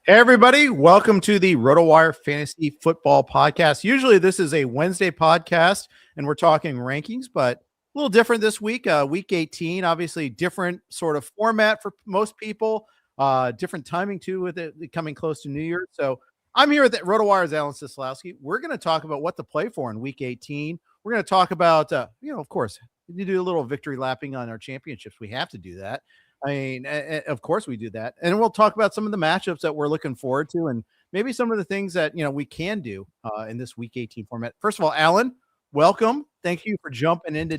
Hey, everybody. Welcome to the RotoWire Fantasy Football Podcast. Usually this is a Wednesday podcast, and we're talking rankings, but a little different this week. Week 18, obviously different sort of format for most people, different timing, too, with it coming close to New Year. So I'm here with RotoWire's Alan Seslowsky. We're going to talk about what to play for in Week 18. We're going to talk about, of course, you do a little victory lapping on our championships. We have to do that. I mean, of course we do that. And we'll talk about some of the matchups that we're looking forward to and maybe some of the things that, we can do in this Week 18 format. First of all, Alan, welcome. Thank you for jumping into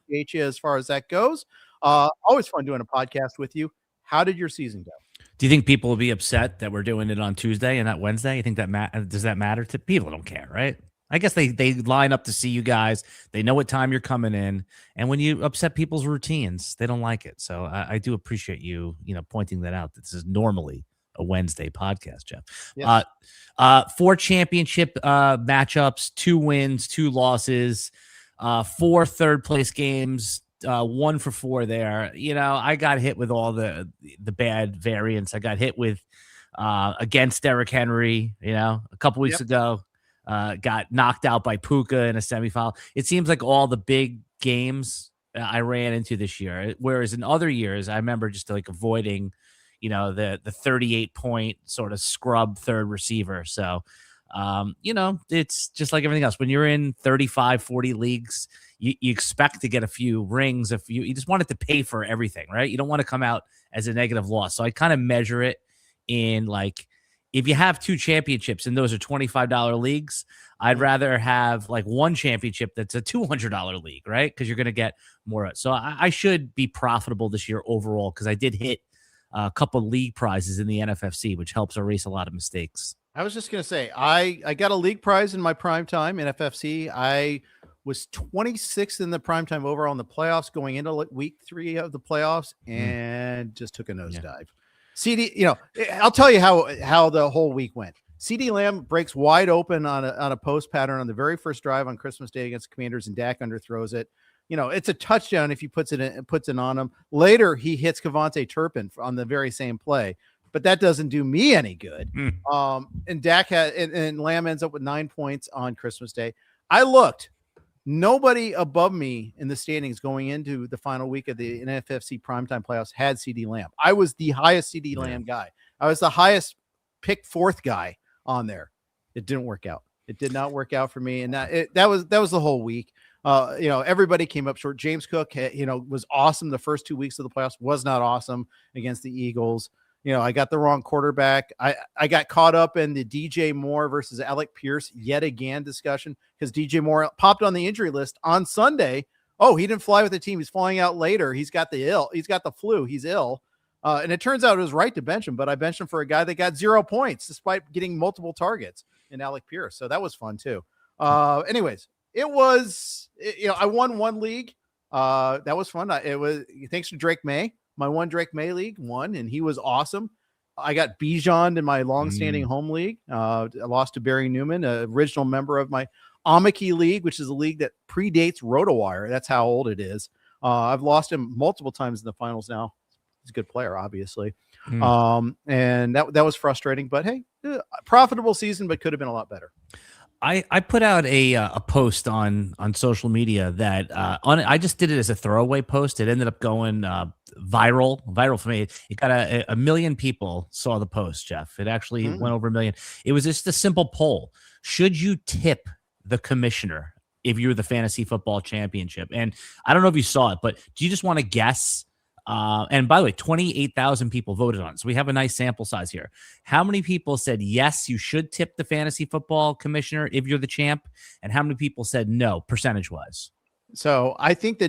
THA as far as that goes. Always fun doing a podcast with you. How did your season go? Do you think people will be upset that we're doing it on Tuesday and not Wednesday? You think that does that matter to people? Don't care, right? I guess they line up to see you guys. They know what time you're coming in, and when you upset people's routines, they don't like it. So I do appreciate you, pointing that out. This is normally a Wednesday podcast, Jeff. Yes. 4 championship matchups, 2 wins, 2 losses, 4 third place games, 1 for 4 there. I got hit with all the bad variants. I got hit with against Derrick Henry, a couple weeks ago. Got knocked out by Puka in a semifinal. It seems like all the big games I ran into this year, whereas in other years, I remember just like avoiding, the 38-point sort of scrub third receiver. So, it's just like everything else. When you're in 35, 40 leagues, you expect to get a few rings. If you just want it to pay for everything, right? You don't want to come out as a negative loss. So I kind of measure it in like, if you have 2 championships and those are $25 leagues, I'd rather have like 1 championship that's a $200 league, right? Because you're going to get more. So I should be profitable this year overall because I did hit a couple league prizes in the NFFC, which helps erase a lot of mistakes. I was just going to say, I got a league prize in my prime time in FFC. I was 26th in the primetime overall in the playoffs going into week 3 of the playoffs and just took a nosedive. Yeah. CD, I'll tell you how the whole week went. CD Lamb breaks wide open on a post pattern on the very first drive on Christmas Day against the Commanders, and Dak underthrows it. It's a touchdown if he puts it on him. Later, he hits Kevontae Turpin on the very same play, but that doesn't do me any good. And Dak and Lamb ends up with 9 points on Christmas Day. I looked. Nobody above me in the standings going into the final week of the NFFC primetime playoffs had CD Lamb. I was the highest CD Lamb guy. I was the highest pick 4th guy on there. It didn't work out. It did not work out for me. And that was the whole week. Everybody came up short. James Cook, was awesome the first 2 weeks of the playoffs, was not awesome against the Eagles. I got the wrong quarterback. I got caught up in the DJ Moore versus Alec Pierce yet again discussion because DJ Moore popped on the injury list on Sunday. Oh, he didn't fly with the team. He's flying out later. He's got the flu. He's ill. And it turns out it was right to bench him, but I benched him for a guy that got 0 points despite getting multiple targets in Alec Pierce. So that was fun too. Anyways, it was, I won 1 league. That was fun. It was thanks to Drake May. My one Drake May league won, and he was awesome. I got Bijan in my long-standing home league. I lost to Barry Newman, an original member of my Amiki league, which is a league that predates RotoWire. That's how old it is. I've lost him multiple times in the finals now. He's a good player, obviously. And that was frustrating. But, hey, profitable season, but could have been a lot better. I put out a post on social media that I just did it as a throwaway post. It ended up going viral for me. It got a million people saw the post, Jeff. It actually went over 1 million. It was just a simple poll. Should you tip the commissioner if you're the fantasy football championship? And I don't know if you saw it, but do you just want to guess? And by the way, 28,000 people voted on it. So we have a nice sample size here. How many people said, yes, you should tip the fantasy football commissioner if you're the champ? And how many people said no, percentage wise? So I think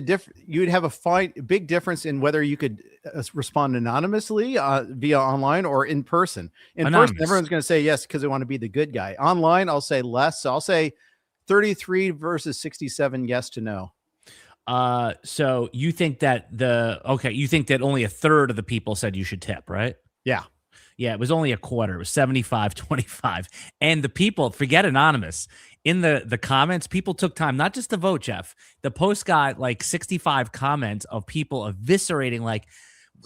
you'd have a big difference in whether you could respond anonymously via online or in person. In person, everyone's going to say yes because they want to be the good guy. Online, I'll say less. So I'll say 33 versus 67 yes to no. So you think that you think that only 1/3 of the people said you should tip, right? Yeah. Yeah, it was only a quarter. It was 75-25. And the people, forget anonymous, in the comments, people took time, not just to vote, Jeff. The post got like 65 comments of people eviscerating, like,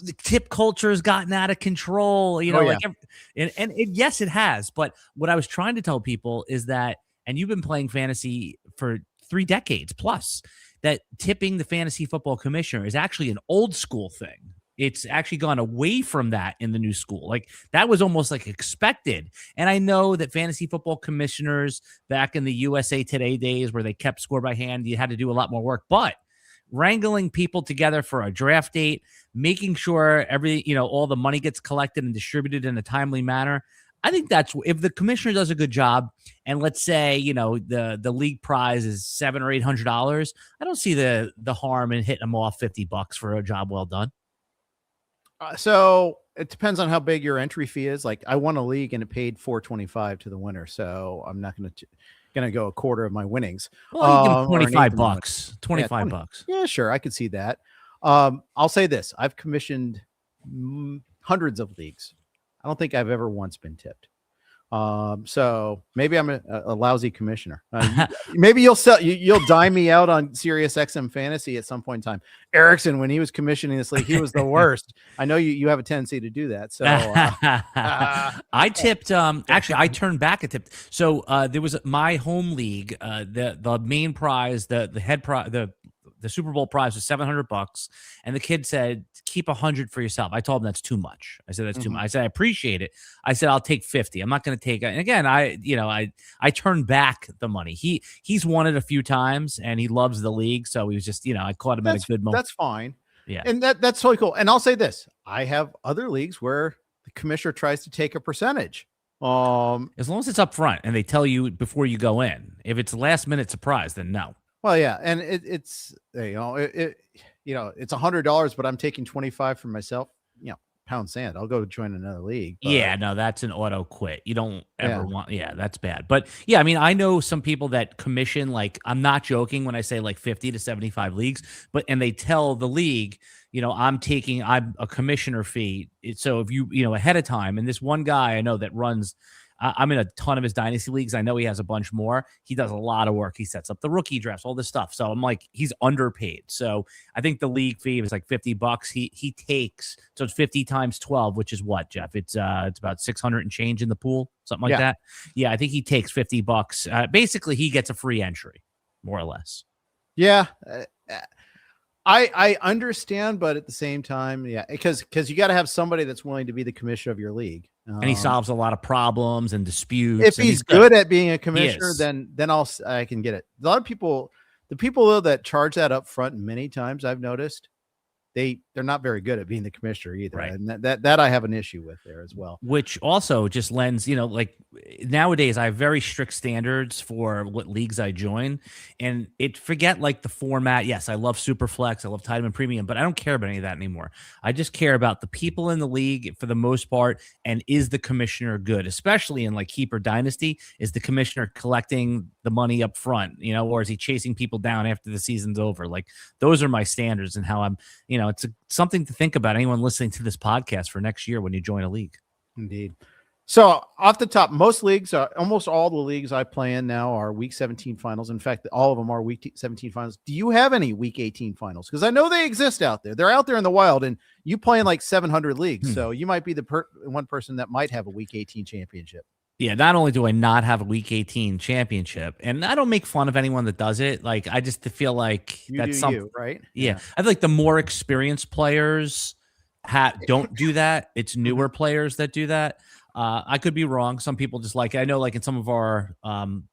the tip culture has gotten out of control, yes, it has. But what I was trying to tell people is that, and you've been playing fantasy for 3 decades plus, that tipping the fantasy football commissioner is actually an old school thing. It's actually gone away from that in the new school. Like that was almost like expected. And I know that fantasy football commissioners back in the USA Today days where they kept score by hand, you had to do a lot more work, but wrangling people together for a draft date, making sure all the money gets collected and distributed in a timely manner. I think that's if the commissioner does a good job, and let's say, the league prize is $700 or $800. I don't see the harm in hitting them off $50 for a job well done. So it depends on how big your entry fee is. Like I won a league and it paid $425 to the winner. So I'm not going to go a quarter of my winnings. Well, you give them $25. $25. Yeah, sure. I could see that. I'll say this. I've commissioned hundreds of leagues. I don't think I've ever once been tipped. So maybe I'm a lousy commissioner. Maybe you'll dime me out on Sirius XM Fantasy at some point in time. Erickson, when he was commissioning this league, he was the worst. I know you have a tendency to do that. So I tipped. Actually, I turned back a tip. So there was my home league. The main prize, the Super Bowl prize was $700, and the kid said, keep 100 for yourself. I told him that's too much. I said, that's too much. I said, I appreciate it. I said, I'll take 50. I'm not going to take it. And again, I turned back the money. He's won it a few times and he loves the league. So he was just, I caught him at a good moment. That's fine. Yeah. And that's totally cool. And I'll say this, I have other leagues where the commissioner tries to take a percentage. As long as it's up front and they tell you before you go in. If it's a last minute surprise, then no. Well, yeah, and it's $100, but I'm taking 25 for myself. Pound sand. I'll go join another league. But... Yeah, no, that's an auto quit. You don't ever want. Yeah, that's bad. But yeah, I mean, I know some people that commission. Like, I'm not joking when I say like 50 to 75 leagues, and they tell the league, I'm a commissioner fee. So if you ahead of time, and this one guy I know that runs. I'm in a ton of his dynasty leagues. I know he has a bunch more. He does a lot of work. He sets up the rookie drafts, all this stuff. So I'm like, he's underpaid. So I think the league fee is like $50. He takes, so it's 50 times 12, which is what, Jeff? It's about 600 and change in the pool, something like that. Yeah, I think he takes $50. Basically, he gets a free entry, more or less. Yeah. I understand, but at the same time, because you got to have somebody that's willing to be the commissioner of your league. And he solves a lot of problems and disputes. If he's good at being a commissioner, then I can get it. A lot of people, the people though that charge that up front, many times I've noticed, they're not very good at being the commissioner either. Right. And that I have an issue with there as well. Which also just lends, like nowadays I have very strict standards for what leagues I join, and forget like the format. Yes, I love Superflex, I love Tight End Premium, but I don't care about any of that anymore. I just care about the people in the league for the most part, and is the commissioner good, especially in like Keeper Dynasty? Is the commissioner collecting the money up front, or is he chasing people down after the season's over? Like those are my standards and how I'm, it's something to think about, anyone listening to this podcast, for next year when you join a league. Indeed. So off the top, most leagues, almost all the leagues I play in now are week 17 finals. In fact, all of them are week 17 finals. Do you have any week 18 finals? Because I know they exist out there. They're out there in the wild, and you play in like 700 leagues. So you might be the one person that might have a week 18 championship. Yeah, not only do I not have a week 18 championship, and I don't make fun of anyone that does it. Like, I just feel like that's something, right? Yeah. I feel like the more experienced players don't do that. It's newer players that do that. I could be wrong. Some people just like it. I know, like in some of our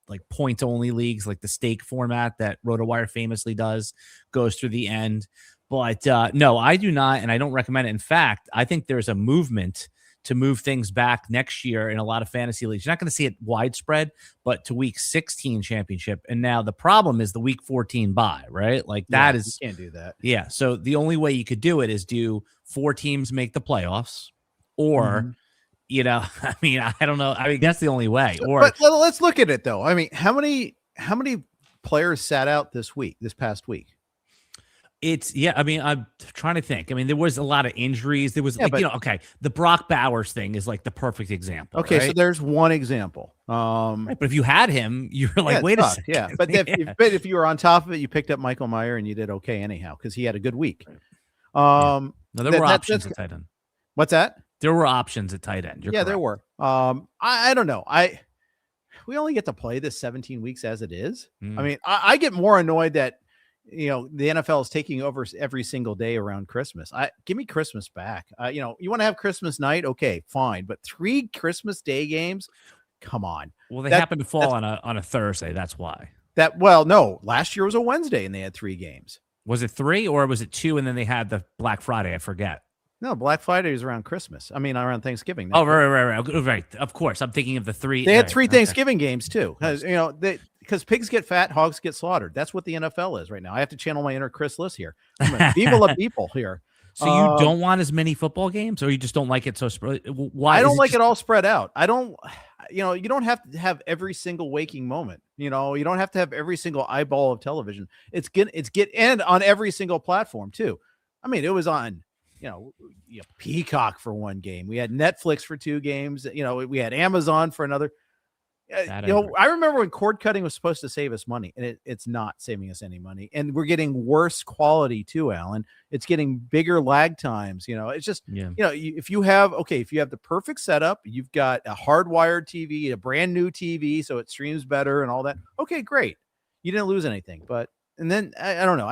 like points only leagues, like the stake format that RotoWire famously does, goes through the end. But no, I do not, and I don't recommend it. In fact, I think there's a movement to move things back next year in a lot of fantasy leagues. You're not going to see it widespread, but to week 16 championship. And now the problem is the week 14 bye, right? Like that is, you can't do that. Yeah. So the only way you could do it is do 4 teams make the playoffs, or, I mean, I don't know. I mean, that's the only way. But let's look at it though. I mean, how many players sat out this past week? I mean, I'm trying to think. I mean, there was a lot of injuries. There was, the Brock Bowers thing is like the perfect example. Okay, right? So there's one example. Right, but if you had him, you're like, wait a second. Yeah, but if you were on top of it, you picked up Michael Meyer and you did okay anyhow because he had a good week. No, there were options at tight end. What's that? There were options at tight end. You're correct. There were. I don't know. We only get to play this 17 weeks as it is. I mean, I get more annoyed that, the NFL is taking over every single day around Christmas. Give me Christmas back. You want to have Christmas night? Okay, fine. But 3 Christmas Day games? Come on. Well, they happen to fall on a Thursday. That's why. No, last year was a Wednesday and they had 3 games. Was it 3 or was it 2 and then they had the Black Friday? I forget. No, Black Friday is around Christmas. I mean, around Thanksgiving. Oh, right. Of course. I'm thinking of the 3. They had 3 Thanksgiving games too. Because pigs get fat, hogs get slaughtered. That's what the NFL is right now. I have to channel my inner Chris Liss here. Viva la people here. So you don't want as many football games, or you just don't like it so spread? Why? I don't like it all spread out. I don't. You don't have to have every single waking moment. You don't have to have every single eyeball of television. It's and on every single platform too. I mean, it was on. Peacock for 1 game. We had Netflix for 2 games. We had Amazon for another. I remember when cord cutting was supposed to save us money, and it's not saving us any money. And we're getting worse quality too, Alan. It's getting bigger lag times. It's just, if you have the perfect setup, you've got a hardwired TV, a brand new TV, so it streams better and all that. Okay, great. You didn't lose anything. And then I don't know.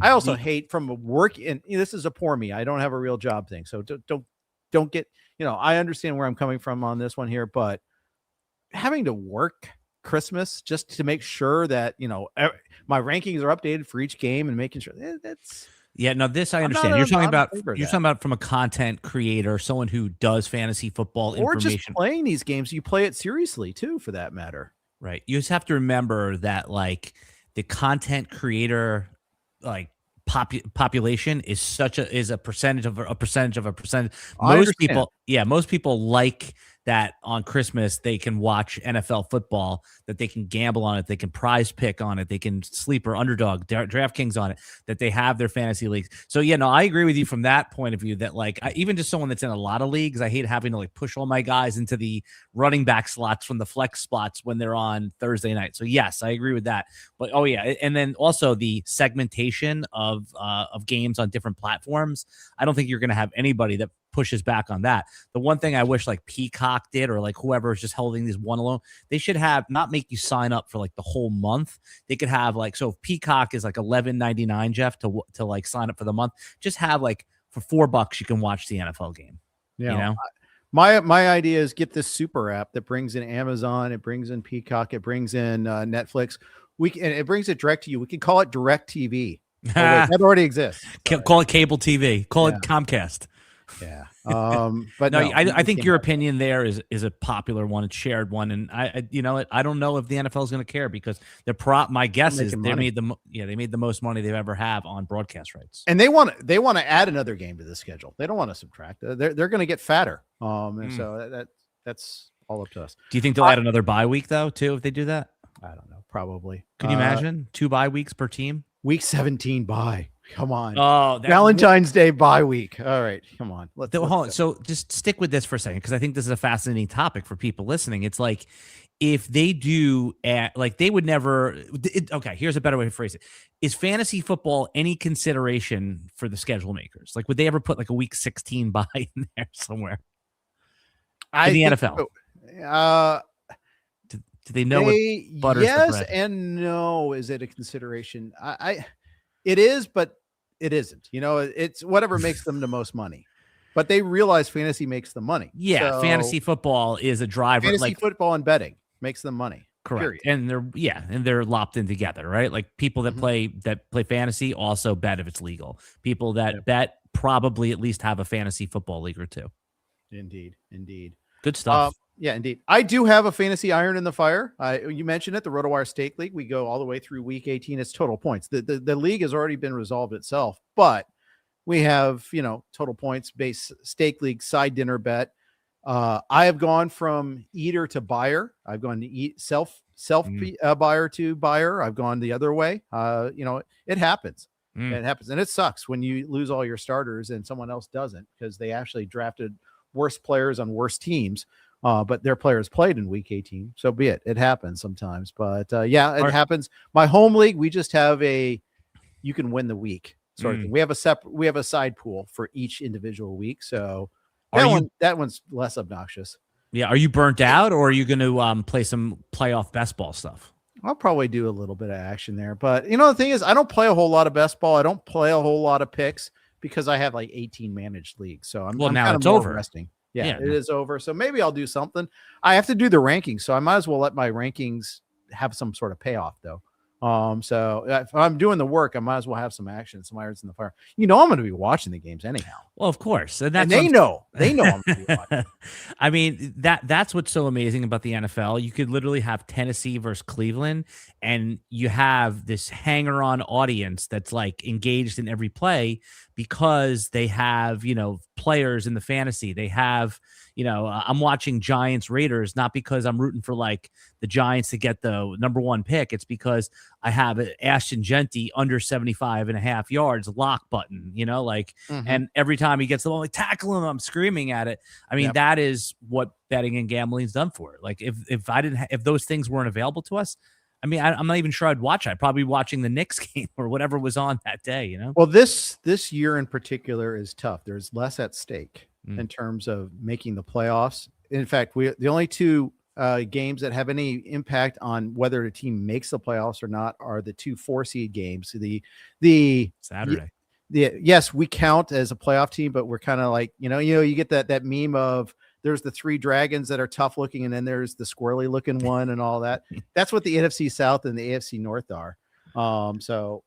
I also hate from a work, and this is a poor me. I don't have a real job thing. So don't get, I understand where I'm coming from on this one here, but having to work Christmas just to make sure that, my rankings are updated for each game and making sure that's. Yeah, no, this I understand. You're talking about from a content creator, someone who does fantasy football or information. Just playing these games. You play it seriously too, for that matter. Right. You just have to remember that the content creator, population is a percentage of a percentage. Most people like that on Christmas they can watch NFL football, that they can gamble on it, they can prize pick on it, they can sleeper underdog DraftKings on it, that they have their fantasy leagues. So I agree with you from that point of view that even just someone that's in a lot of leagues, I hate having to push all my guys into the running back slots from the flex spots when they're on Thursday night. So yes, I agree with that. But and then also the segmentation of games on different platforms. I don't think you're going to have anybody that pushes back on that. The one thing I wish Peacock did, or whoever is just holding these one alone, they should have not make you sign up for the whole month. They could have so if Peacock is $11.99, Jeff, to sign up for the month, just have for $4 you can watch the NFL game. My idea is get this super app that brings in Amazon, it brings in Peacock, it brings in Netflix. It brings it direct to you. We can call it Direct TV. That already exists. Call it cable TV. Call it Comcast. Yeah. But no, I think your opinion there is a popular one, a shared one, and I don't know if the NFL is going to care because my guess is they made the most money they've ever have on broadcast rights, and they want to add another game to the schedule. They don't want to subtract. They're going to get fatter. And so that's all up to us. Do you think they'll add another bye week though too if they do that? I don't know. Probably. Can you imagine 2 bye weeks per team? Week 17 bye. Come on. Oh, Valentine's Day bye week. All right. Come on. Hold on. So just stick with this for a second, because I think this is a fascinating topic for people listening. It's if they do they would never. Okay. Here's a better way to phrase it. Is fantasy football any consideration for the schedule makers? Would they ever put a week 16 bye in there somewhere? In the NFL. Do they know what butters the bread? Yes and no. Is it a consideration? It is, but it isn't. It's whatever makes them the most money. But they realize fantasy makes them money. Yeah, so fantasy football is a driver. Fantasy football and betting makes them money. Correct. Period. And they're lopped in together, right? People that play fantasy also bet if it's legal. People that bet probably at least have a fantasy football league or two. Indeed. Good stuff. Yeah, indeed. I do have a fantasy iron in the fire. You mentioned it, the RotoWire Stake League. We go all the way through week 18. It's total points. The league has already been resolved itself, but we have, total points based stake league side dinner bet. I have gone from eater to buyer. I've gone to self buyer to buyer. I've gone the other way. It happens. It happens. And it sucks when you lose all your starters and someone else doesn't, because they actually drafted worse players on worse teams. But their players played in week 18. So be it. It happens sometimes. But it happens. My home league, we just have you can win the week sort of thing. We have a side pool for each individual week. So that one's less obnoxious. Yeah. Are you burnt out, or are you going to play some playoff best ball stuff? I'll probably do a little bit of action there, but the thing is, I don't play a whole lot of best ball. I don't play a whole lot of picks because I have like 18 managed leagues. So I'm now kind it's of over. Resting. Yeah, it is over. So maybe I'll do something. I have to do the rankings, so I might as well let my rankings have some sort of payoff though. So if I'm doing the work, I might as well have some action, some irons in the fire. I'm going to be watching the games anyhow. Well, of course, and they know I'm going to be watching. I mean, that's what's so amazing about the NFL. You could literally have Tennessee versus Cleveland, and you have this hanger-on audience that's like engaged in every play because they have players in the fantasy. They have. I'm watching Giants Raiders, not because I'm rooting for like the Giants to get the number one pick. It's because I have Ashton Genty under 75.5 yards lock button, and every time he gets the ball, like tackle him, I'm screaming at it. I mean, That is what betting and gambling's done for it. Like if those things weren't available to us, I mean, I'm not even sure I'd watch it. I'd probably be watching the Knicks game or whatever was on that day, Well, this year in particular is tough. There's less at stake in terms of making the playoffs. In fact, the only two games that have any impact on whether a team makes the playoffs or not are the 2 4-seed games. The Saturday. Yes, we count as a playoff team, but we're kind of like, you get that meme of there's the 3 dragons that are tough looking, and then there's the squirrely looking one and all that. That's what the NFC South and the AFC North are. So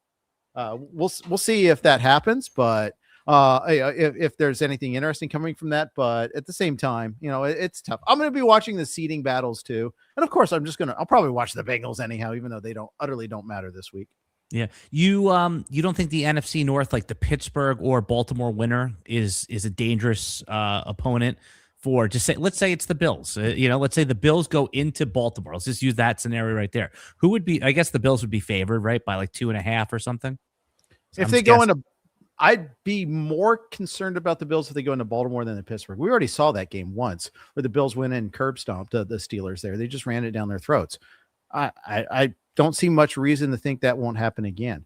we'll see if that happens, but if there's anything interesting coming from that, but at the same time, it's tough. I'm going to be watching the seeding battles too. And of course, I'll probably watch the Bengals anyhow, even though they utterly don't matter this week. Yeah. You don't think the NFC North, like the Pittsburgh or Baltimore winner is a dangerous opponent for let's say it's the Bills, let's say the Bills go into Baltimore. Let's just use that scenario right there. Who would be, I guess the Bills would be favored, right? By like 2.5 or something. So if they go into, I'd be more concerned about the Bills if they go into Baltimore than the Pittsburgh. We already saw that game once where the Bills went in and curb stomped the Steelers there. They just ran it down their throats. I don't see much reason to think that won't happen again.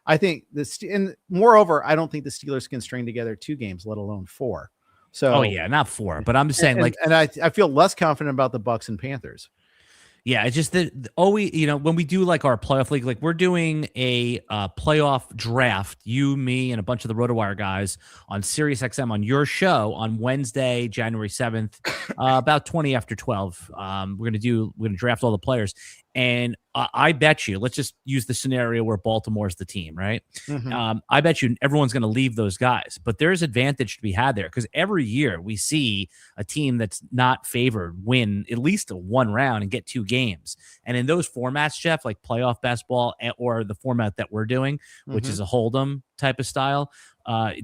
I think and moreover, I don't think the Steelers can string together 2 games, let alone 4. So, not 4, but I'm just saying I feel less confident about the Bucks and Panthers. Yeah, it's just that when we do like our playoff league, like we're doing a playoff draft, you, me, and a bunch of the RotoWire guys on SiriusXM on your show on Wednesday, January 7th, about 20 after 12. We're gonna draft all the players, and I bet you, let's just use the scenario where Baltimore's the team, right? Mm-hmm. I bet you everyone's going to leave those guys, but there's advantage to be had there because every year we see a team that's not favored win at least one round and get 2 games. And in those formats, Jeff, like playoff best ball or the format that we're doing, which is a Hold'em type of style,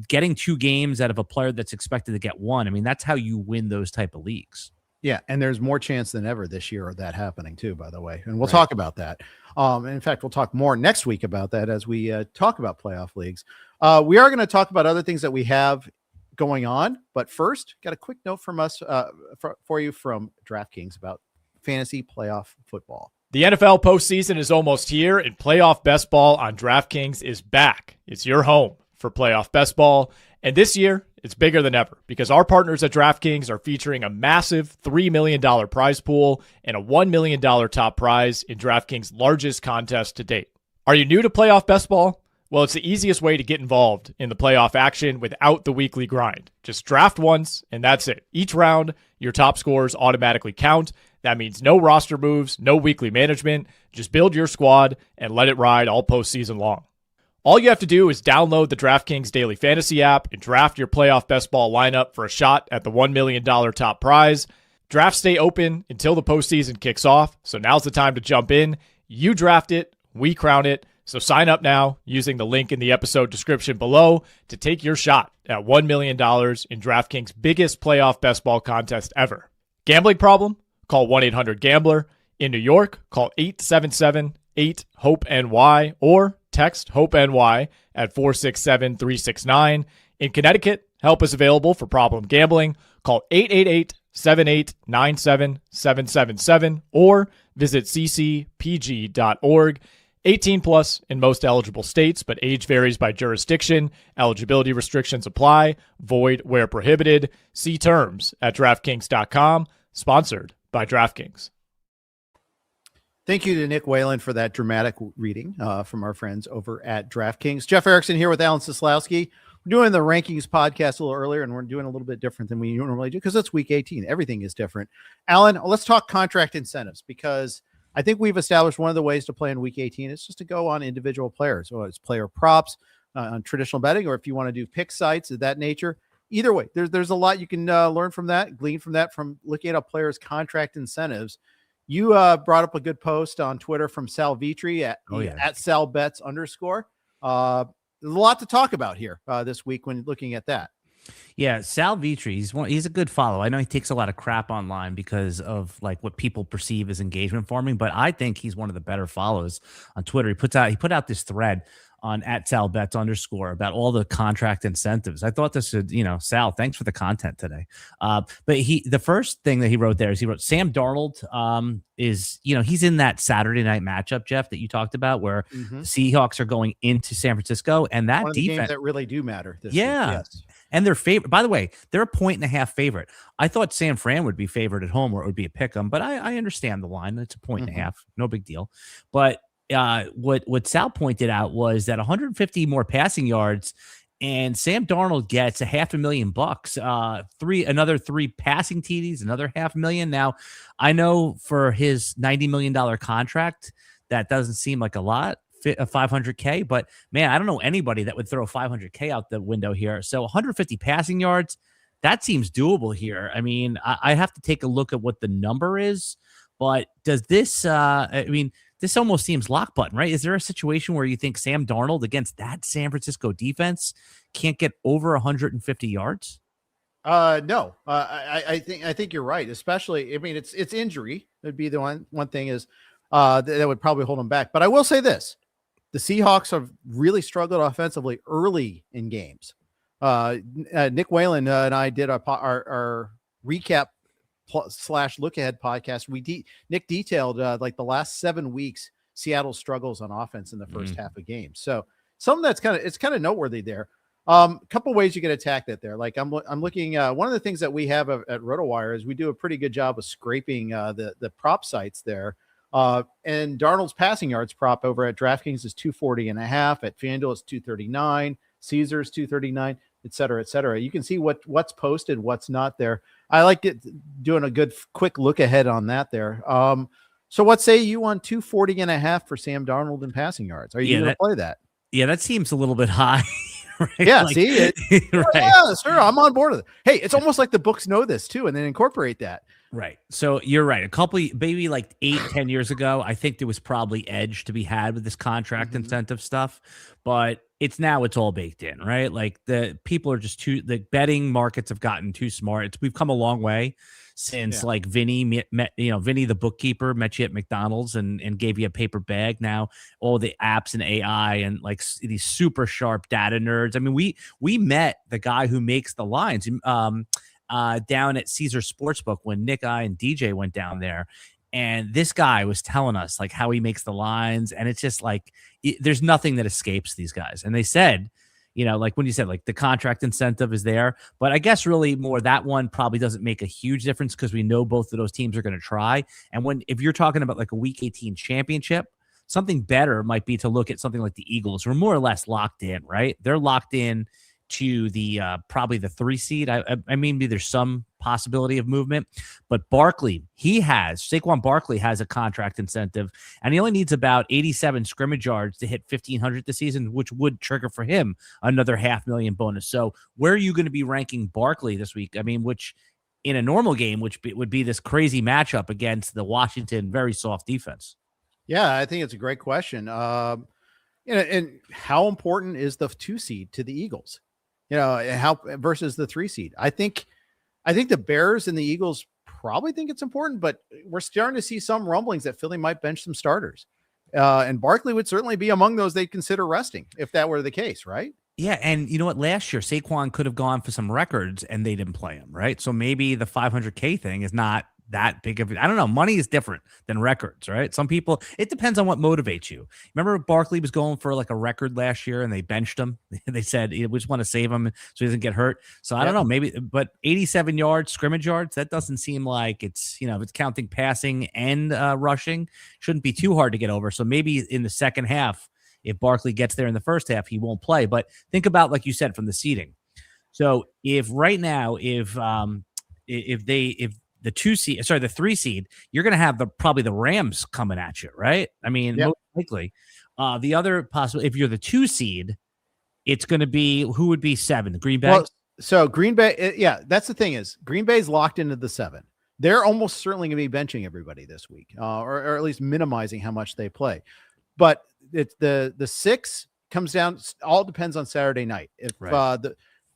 getting 2 games out of a player that's expected to get 1. I mean, that's how you win those type of leagues. Yeah, and there's more chance than ever this year of that happening too, by the way. And we'll talk about that. In fact, we'll talk more next week about that as we talk about playoff leagues. We are going to talk about other things that we have going on. But first, got a quick note from us for you from DraftKings about fantasy playoff football. The NFL postseason is almost here, and playoff best ball on DraftKings is back. It's your home for playoff best ball. And this year, it's bigger than ever because our partners at DraftKings are featuring a massive $3 million prize pool and a $1 million top prize in DraftKings' largest contest to date. Are you new to playoff best ball? Well, it's the easiest way to get involved in the playoff action without the weekly grind. Just draft once, and that's it. Each round, your top scores automatically count. That means no roster moves, no weekly management. Just build your squad and let it ride all postseason long. All you have to do is download the DraftKings Daily Fantasy app and draft your playoff best ball lineup for a shot at the $1 million top prize. Drafts stay open until the postseason kicks off, so now's the time to jump in. You draft it, we crown it. So sign up now using the link in the episode description below to take your shot at $1 million in DraftKings' biggest playoff best ball contest ever. Gambling problem? Call 1-800-GAMBLER. In New York, call 877-8-HOPE-NY or text HOPE-NY at 467-369. In Connecticut, help is available for problem gambling. Call 888-7897-777 or visit ccpg.org. 18 plus in most eligible states, but age varies by jurisdiction. Eligibility restrictions apply. Void where prohibited. See terms at DraftKings.com. Sponsored by DraftKings. Thank you to Nick Whalen for that dramatic reading from our friends over at DraftKings. Jeff Erickson here with Alan Seslowsky. We're doing the rankings podcast a little earlier, and we're doing a little bit different than we normally do because it's week 18. Everything is different. Alan, let's talk contract incentives, because I think we've established one of the ways to play in week 18 is just to go on individual players, or it's player props on traditional betting, or if you want to do pick sites of that nature. Either way, there's a lot you can learn from that, glean from that, from looking at a player's contract incentives. You brought up a good post on Twitter from Sal Vitri at @SalBets_. There's a lot to talk about here this week when looking at that. Yeah, Sal Vitri, he's a good follow. I know he takes a lot of crap online because of like what people perceive as engagement farming, but I think he's one of the better follows on Twitter. He put out this thread on @SalBets_ about all the contract incentives. I thought this would, Sal, thanks for the content today. But the first thing that he wrote there is he wrote Sam Darnold is, he's in that Saturday night matchup, Jeff, that you talked about, where the Seahawks are going into San Francisco, and that one of the defense games that really do matter. This week. Yes. And they're favorite. By the way, they're 1.5 favorite. I thought San Fran would be favored at home, or it would be a pick 'em, but I understand the line. It's a 1.5, no big deal. But what Sal pointed out was that 150 more passing yards, and Sam Darnold gets $500,000, another 3 passing TDs, another $500,000. Now, I know for his $90 million contract, that doesn't seem like a lot, $500K, but man, I don't know anybody that would throw $500K out the window here. So 150 passing yards, that seems doable here. I mean, I have to take a look at what the number is, but does this, this almost seems lock button, right? Is there a situation where you think Sam Darnold against that San Francisco defense can't get over 150 yards? No, I think you're right. Especially, it's injury. It'd be the one thing is that would probably hold him back. But I will say this: the Seahawks have really struggled offensively early in games. Nick Whalen and I did our recap / look ahead podcast. Nick detailed like the last 7 weeks Seattle's struggles on offense in the first half of games. So something that's kind of noteworthy there. Couple ways you can attack that there. Like I'm looking, one of the things that we have at RotoWire is we do a pretty good job of scraping the prop sites there. And Darnold's passing yards prop over at DraftKings is 240.5. At FanDuel it's 239. Caesars 239, et cetera, et cetera. You can see what's posted, what's not there. I like doing a good quick look ahead on that there. So what say you on 240.5 for Sam Darnold in passing yards? Are you going to play that? Yeah, that seems a little bit high. Right? Yeah, like, see it. Right. Yeah, sure. I'm on board with it. Hey, it's almost like the books know this too, and then incorporate that. Right. So you're right. Maybe like 8-10 years ago, I think there was probably edge to be had with this contract incentive stuff, but it's all baked in, right? Like the people are just the betting markets have gotten too smart. We've come a long way since like Vinny the bookkeeper met you at McDonald's and gave you a paper bag. Now all the apps and AI and like these super sharp data nerds. I mean, we met the guy who makes the lines down at Caesar Sportsbook when Nick, I, and DJ went down there. And this guy was telling us like how he makes the lines. And it's just like, there's nothing that escapes these guys. And they said, like when you said like the contract incentive is there, but I guess really more that one probably doesn't make a huge difference because we know both of those teams are going to try. And if you're talking about like a week 18 championship, something better might be to look at something like the Eagles, who are more or less locked in, right? They're locked in to the probably the 3 seed. I mean, maybe there's some possibility of movement, but Saquon Barkley has a contract incentive, and he only needs about 87 scrimmage yards to hit 1,500 this season, which would trigger for him another $500,000 bonus. So where are you going to be ranking Barkley this week? I mean, which in a normal game, would be this crazy matchup against the Washington very soft defense? Yeah, I think it's a great question. And how important is the 2 seed to the Eagles? How versus the 3 seed. I think the Bears and the Eagles probably think it's important, but we're starting to see some rumblings that Philly might bench some starters. And Barkley would certainly be among those they'd consider resting if that were the case, right? Yeah, and you know what? Last year, Saquon could have gone for some records and they didn't play him, right? So maybe the $500K thing is not that big of it. I don't know. Money is different than records, right? Some people, it depends on what motivates you. Remember Barkley was going for like a record last year and they benched him. They said, we just want to save him so he doesn't get hurt. So I don't know, maybe, but 87 yards, scrimmage yards, that doesn't seem like it's, if it's counting passing and rushing, shouldn't be too hard to get over. So maybe in the second half, if Barkley gets there in the first half, he won't play. But think about, like you said, from the seeding. So if right now, if the 3 seed, you're going to have probably the Rams coming at you, right? I mean, most likely. The other possible, if you're the 2 seed, it's going to be, who would be 7? Green Bay? Well, so Green Bay, that's the thing is Green Bay's locked into the 7. They're almost certainly going to be benching everybody this week, or at least minimizing how much they play. But it's the 6 comes down, all depends on Saturday night. If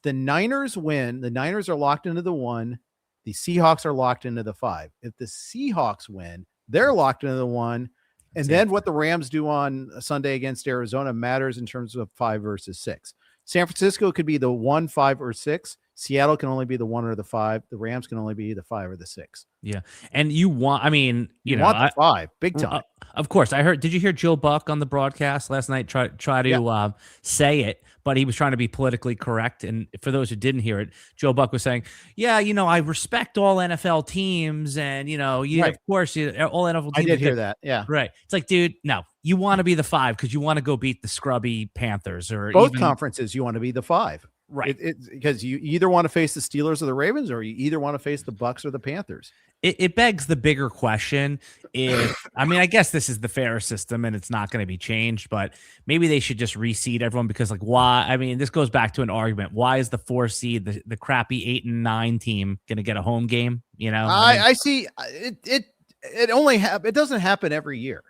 the Niners win, the Niners are locked into the 1. The Seahawks are locked into the 5. If the Seahawks win, they're locked into the 1. And then what the Rams do on Sunday against Arizona matters in terms of 5 versus 6. San Francisco could be the 1, 5, or 6. Seattle can only be the 1 or the 5. The Rams can only be the 5 or the 6. Yeah. And you want, I mean, you want the 5 big time. Of course. Did you hear Joe Buck on the broadcast last night try to say it, but he was trying to be politically correct. And for those who didn't hear it, Joe Buck was saying, I respect all NFL teams. And, of course, all NFL teams. I did hear that. Yeah. Right. It's like, dude, no, you want to be the 5 because you want to go beat the scrubby Panthers or both conferences. You want to be the 5. Right. It's because you either want to face the Steelers or the Ravens, or you either want to face the Bucks or the Panthers. It begs the bigger question. I guess this is the fair system and it's not going to be changed, but maybe they should just reseed everyone because why? I mean, this goes back to an argument. Why is the 4 seed, the crappy 8 and 9 team going to get a home game? I see it only it doesn't happen every year.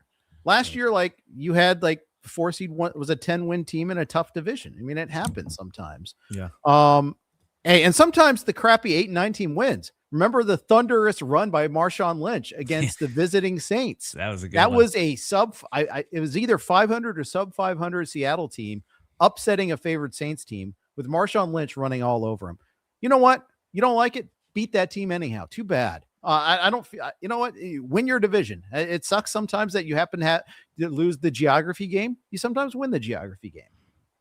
Last year, you had 4 seed was a 10-win team in a tough division. I mean, it happens sometimes. Yeah. And sometimes the crappy 8 and 9 team wins. Remember the thunderous run by Marshawn Lynch against the visiting Saints. That was a good That one. was a it was either 500 or sub 500 Seattle team upsetting a favored Saints team with Marshawn Lynch running all over him. You know what? You don't like it? Beat that team anyhow. Too bad. I don't feel, you know what? Win your division. It sucks sometimes that you happen to lose the geography game. You sometimes win the geography game.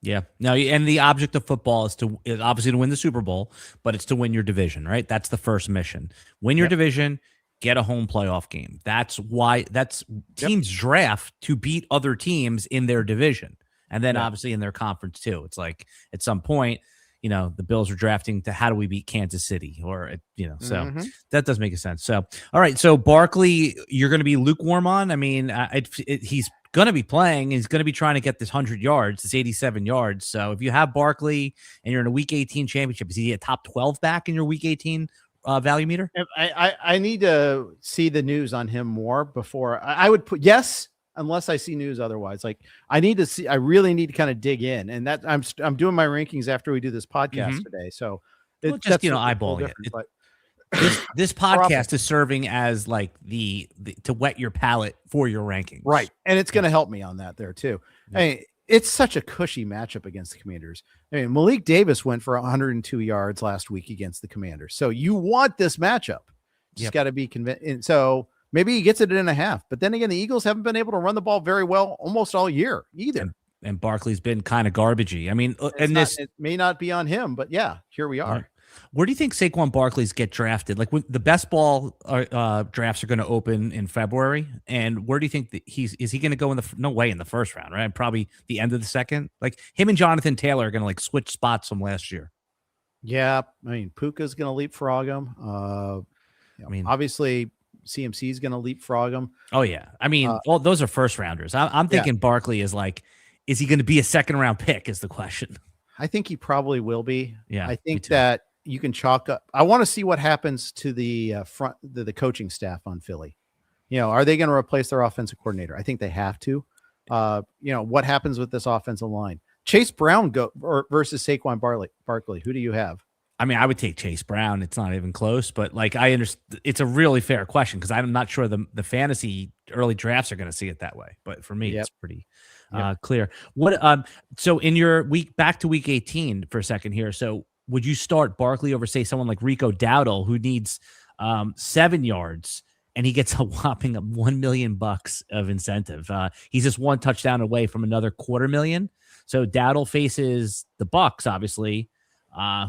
Yeah. No, and the object of football is obviously to win the Super Bowl, but it's to win your division, right? That's the first mission. Win your division, get a home playoff game. That's why teams draft to beat other teams in their division. And then obviously in their conference too. It's like at some point, the Bills are drafting to how do we beat Kansas City so that does make sense. So, all right. So Barkley, you're going to be lukewarm on. I mean, he's going to be playing. He's going to be trying to get this 100 yards, this 87 yards. So if you have Barkley and you're in a week 18 championship, is he a top 12 back in your week 18 value meter? I need to see the news on him more before I would put yes, unless I see news otherwise. I really need to kind of dig in, and that I'm doing my rankings after we do this podcast today. So just eyeballing it. But this podcast is serving as the to wet your palate for your rankings, right? And it's going to help me on that there too. Yeah. I mean, it's such a cushy matchup against the Commanders. I mean, Malik Davis went for 102 yards last week against the Commanders, so you want this matchup. Just got to be convinced. So maybe he gets it in a half, but then again, the Eagles haven't been able to run the ball very well almost all year either. And Barkley's been kind of garbagey. I mean, it may not be on him, but yeah, here we are. Right. Where do you think Saquon Barkley's get drafted? When the best ball drafts are going to open in February, and where do you think that is he going to go in no way in the first round, right? Probably the end of the second. Him and Jonathan Taylor are going to switch spots from last year. Yeah, I mean Puka's going to leapfrog him. Obviously CMC is going to leapfrog him. Oh yeah, I mean, all those are first rounders. I'm thinking Barkley is is he going to be a second round pick? Is the question. I think he probably will be. Yeah, I think that you can chalk up. I want to see what happens to the the coaching staff on Philly. Are they going to replace their offensive coordinator? I think they have to. What happens with this offensive line? Chase Brown versus Saquon Barkley. Who do you have? I mean, I would take Chase Brown. It's not even close, but I understand it's a really fair question because I'm not sure the fantasy early drafts are going to see it that way. But for me, it's pretty clear. What so in your back to week 18 for a second here. So would you start Barkley over say someone like Rico Dowdle who needs 7 yards, and he gets a whopping $1 million of incentive. He's just 1 touchdown away from another $250,000. So Dowdle faces the Bucs, obviously,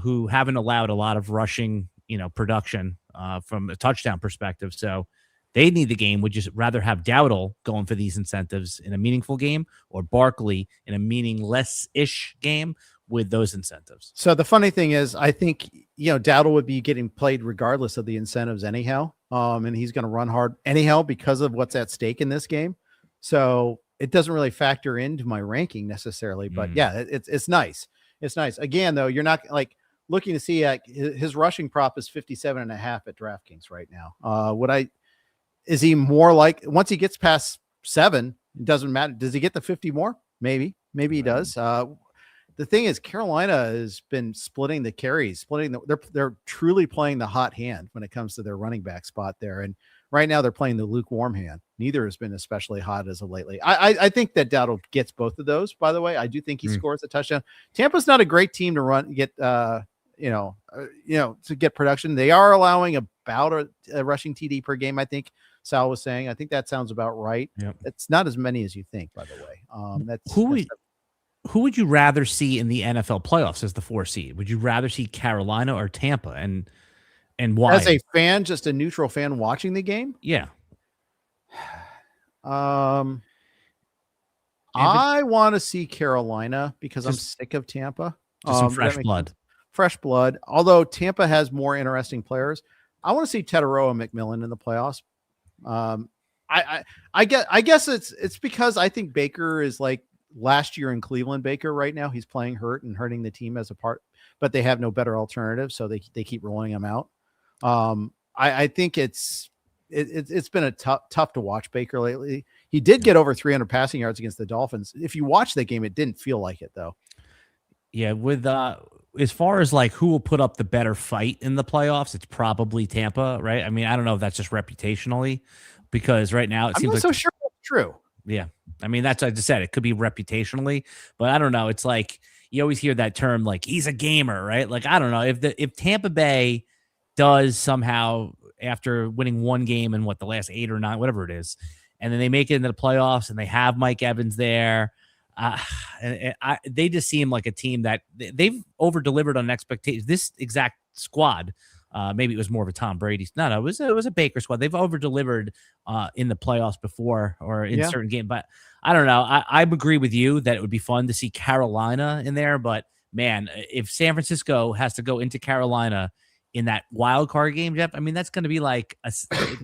who haven't allowed a lot of rushing, production from a touchdown perspective. So they need the game. Would you rather have Dowdle going for these incentives in a meaningful game, or Barkley in a meaningless-ish game with those incentives? So the funny thing is, I think, Dowdle would be getting played regardless of the incentives anyhow. And he's going to run hard anyhow because of what's at stake in this game. So it doesn't really factor into my ranking necessarily, but yeah, it's nice. It's nice. Again, though, you're not like looking to see his rushing prop is 57.5 at DraftKings right now. Is he more like, once he gets past 7, it doesn't matter. Does he get the 50 more? Maybe he does. The thing is, Carolina has been splitting the carries, they're truly playing the hot hand when it comes to their running back spot there. And right now they're playing the lukewarm hand. Neither has been especially hot as of lately. I think that Dowdle gets both of those, by the way. I do think he scores a touchdown. Tampa's not a great team to get production. They are allowing about a rushing TD per game, I think Sal was saying. I think that sounds about right. Yep. It's not as many as you think, by the way. Who would you rather see in the NFL playoffs as the 4 seed? Would you rather see Carolina or Tampa, and why? As a fan, just a neutral fan watching the game? Yeah. I want to see Carolina because I'm sick of Tampa. Just some fresh blood. Fresh blood. Although Tampa has more interesting players, I want to see Teteroa and McMillan in the playoffs. I guess it's because I think Baker is like last year in Cleveland. Baker right now, he's playing hurt and hurting the team as a part, but they have no better alternative, so they keep rolling him out. I think it's been tough to watch Baker lately. He did get over 300 passing yards against the Dolphins. If you watch that game, it didn't feel like it though. Yeah, with as far as like who will put up the better fight in the playoffs, it's probably Tampa, right? I mean, I don't know if that's just reputationally, because right now it seems like so sure that's true. Yeah. I mean, that's, I just said, it could be reputationally, but I don't know. It's like, you always hear that term, like he's a gamer, right? Like, I don't know if Tampa Bay does somehow, after winning 1 game in the last 8 or 9, whatever it is, and then they make it into the playoffs and they have Mike Evans there. They just seem like a team that they've over-delivered on expectations. This exact squad, maybe it was more of a Tom Brady. No, it was a Baker squad. They've over-delivered in the playoffs before, or in certain games. But I don't know. I agree with you that it would be fun to see Carolina in there. But man, if San Francisco has to go into Carolina in that wild card game, Jeff, I mean, that's going to be like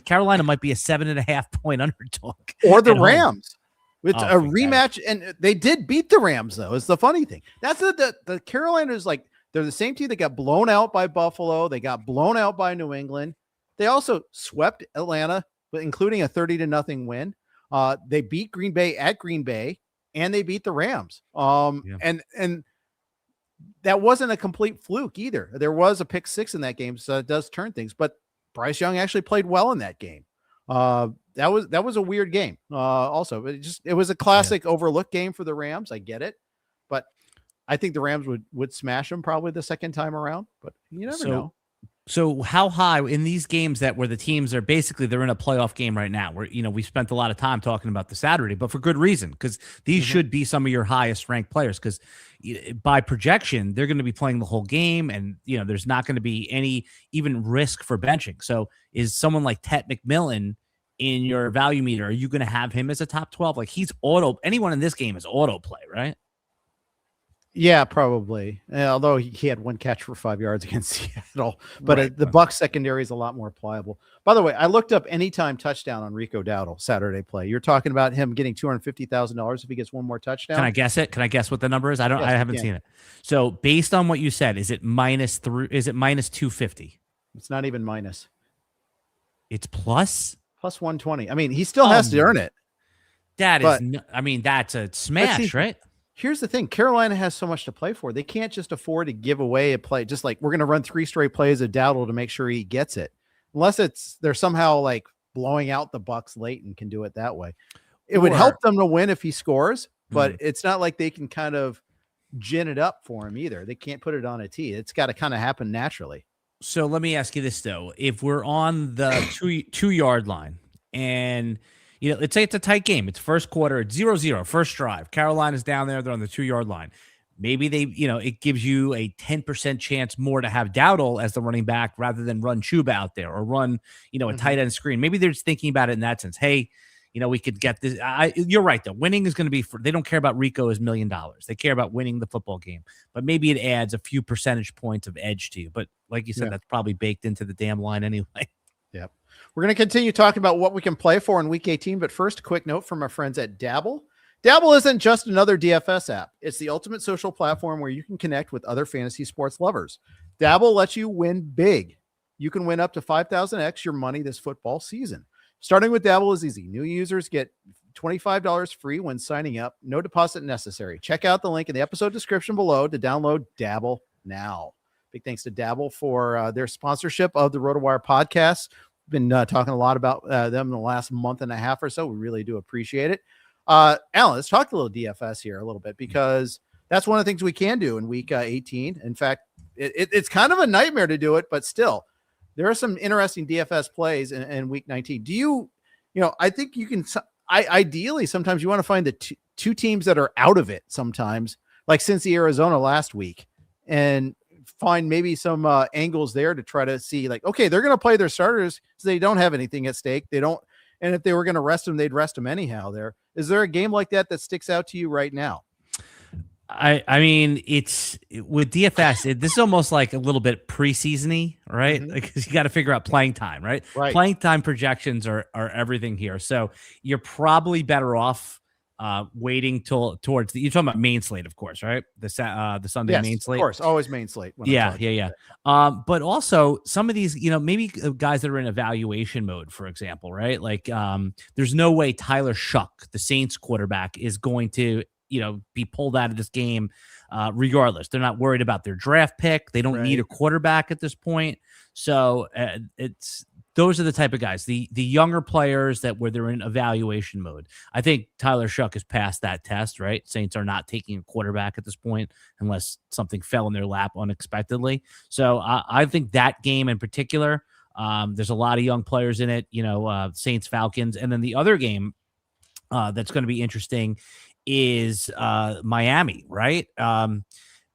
Carolina might be a 7.5 point underdog, or the Rams. It's a rematch, and they did beat the Rams, though. It's the funny thing. That's the Carolina is like, they're the same team that got blown out by Buffalo. They got blown out by New England. They also swept Atlanta, including a 30-0 win. They beat Green Bay at Green Bay, and they beat the Rams. And that wasn't a complete fluke either. There was a pick 6 in that game, so it does turn things. But Bryce Young actually played well in that game. That was a weird game. Also, it was a classic overlooked game for the Rams. I get it, but I think the Rams would smash them probably the second time around, but you never know. So how high in these games where the teams are basically, they're in a playoff game right now, where, we spent a lot of time talking about the Saturday, but for good reason, because these should be some of your highest ranked players, because by projection, they're going to be playing the whole game, and, there's not going to be any even risk for benching. So is someone like Tet McMillan in your value meter? Are you going to have him as a top 12? Like, he's anyone in this game is auto play, right? Yeah, probably. Although he had 1 catch for 5 yards against Seattle, but the Bucs secondary is a lot more pliable. By the way, I looked up anytime touchdown on Rico Dowdle Saturday play. You're talking about him getting $250,000 if he gets 1 more touchdown. Can I guess it? Can I guess what the number is? I haven't seen it. So based on what you said, is it minus 250? It's not even minus. It's plus 120. I mean, he still has to earn it. That's a smash, right? Here's the thing. Carolina has so much to play for. They can't just afford to give away a play. Just like, we're going to run 3 straight plays of Dowdle to make sure he gets it. Unless they're somehow like blowing out the Bucs late and can do it that way. It would help them to win if he scores, but it's not like they can kind of gin it up for him either. They can't put it on a tee. It's got to kind of happen naturally. So let me ask you this though: if we're on the 2 yard line, and let's say it's a tight game, it's first quarter, it's 0-0, first drive, Carolina's down there, they're on the 2 yard line. Maybe it gives you a 10% chance more to have Dowdle as the running back rather than run Shough out there or run a tight end screen. Maybe they're just thinking about it in that sense. Hey, we could get this. You're right, though. Winning is going to be they don't care about Rico as $1 million. They care about winning the football game. But maybe it adds a few percentage points of edge to you. But like you said, that's probably baked into the damn line anyway. Yep. We're going to continue talking about what we can play for in Week 18. But first, a quick note from our friends at Dabble. Dabble isn't just another DFS app. It's the ultimate social platform where you can connect with other fantasy sports lovers. Dabble lets you win big. You can win up to 5,000x your money this football season. Starting with Dabble is easy. New users get $25 free when signing up. No deposit necessary. Check out the link in the episode description below to download Dabble now. Big thanks to Dabble for their sponsorship of the RotoWire podcast. We've been talking a lot about them in the last month and a half or so. We really do appreciate it. Alan, let's talk a little DFS here a little bit, because that's one of the things we can do in Week 18. In fact, it's kind of a nightmare to do it, but still. There are some interesting DFS plays in Week 19. Do I think you can, ideally, sometimes you want to find the two teams that are out of it sometimes, like Cincy, Arizona last week, and find maybe some angles there to try to see, like, okay, they're going to play their starters because they don't have anything at stake. They don't, and if they were going to rest them, they'd rest them anyhow. Is there a game like that sticks out to you right now? I mean, it's with DFS, this is almost like a little bit preseason-y, right? Because you got to figure out playing time, right? Playing time projections are everything here. So you're probably better off waiting towards you're talking about main slate, of course, right? The Sunday main slate. Of course, always main slate. Yeah. But also some of these, maybe guys that are in evaluation mode, for example, right? Like there's no way Tyler Shough, the Saints quarterback, is going to be pulled out of this game regardless. They're not worried about their draft pick. They don't need a quarterback at this point. So those are the type of guys, the younger players where they're in evaluation mode. I think Tyler Shough has passed that test, right? Saints are not taking a quarterback at this point unless something fell in their lap unexpectedly. So I think that game in particular, there's a lot of young players in it, Saints, Falcons. And then the other game that's going to be interesting is Miami, right?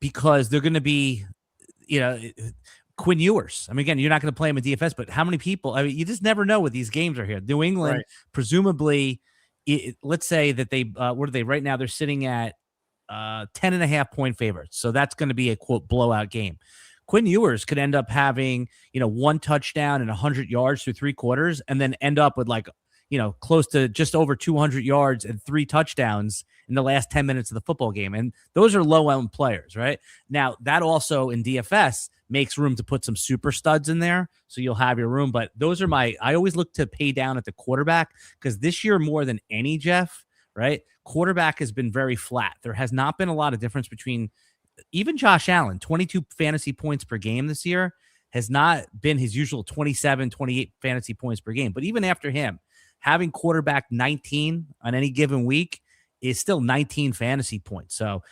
Because they're going to be, Quinn Ewers. I mean, again, you're not going to play him in DFS, but how many people? I mean, you just never know what these games are here. New England, presumably, let's say that they, what are they right now? They're sitting at 10.5 point favorites. So that's going to be a quote blowout game. Quinn Ewers could end up having, one touchdown and 100 yards through 3 quarters, and then end up with close to just over 200 yards and 3 touchdowns in the last 10 minutes of the football game. And those are low-owned players, right? Now, that also in DFS makes room to put some super studs in there, so you'll have your room. But those are I always look to pay down at the quarterback, because this year more than any, Jeff, right? Quarterback has been very flat. There has not been a lot of difference between even Josh Allen, 22 fantasy points per game this year, has not been his usual 27, 28 fantasy points per game. But even after him, having quarterback 19 on any given week is still 19 fantasy points. So